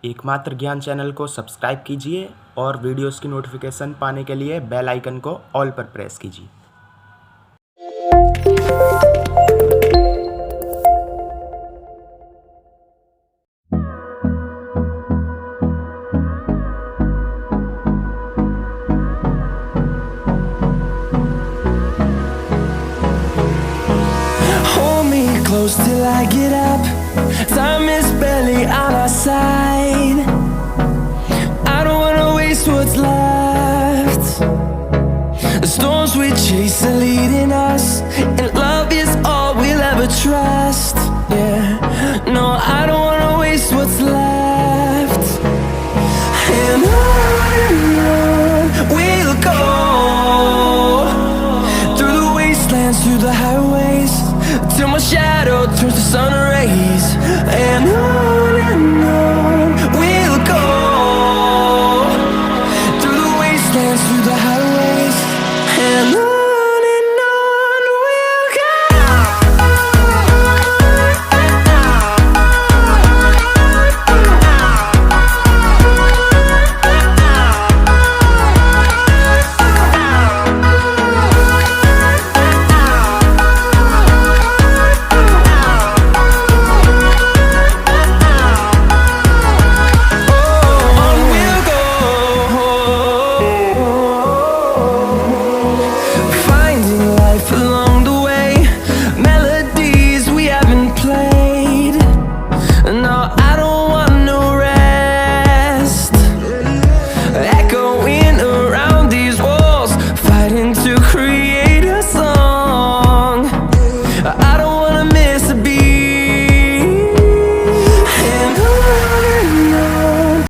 एकमात्र ज्ञान चैनल को सब्सक्राइब कीजिए और वीडियोस की नोटिफिकेशन पाने के लिए बेल आइकन को ऑल पर प्रेस कीजिए। Close till I get up. Time is barely on our side. I don't wanna waste what's left. The storms we chase are leading us.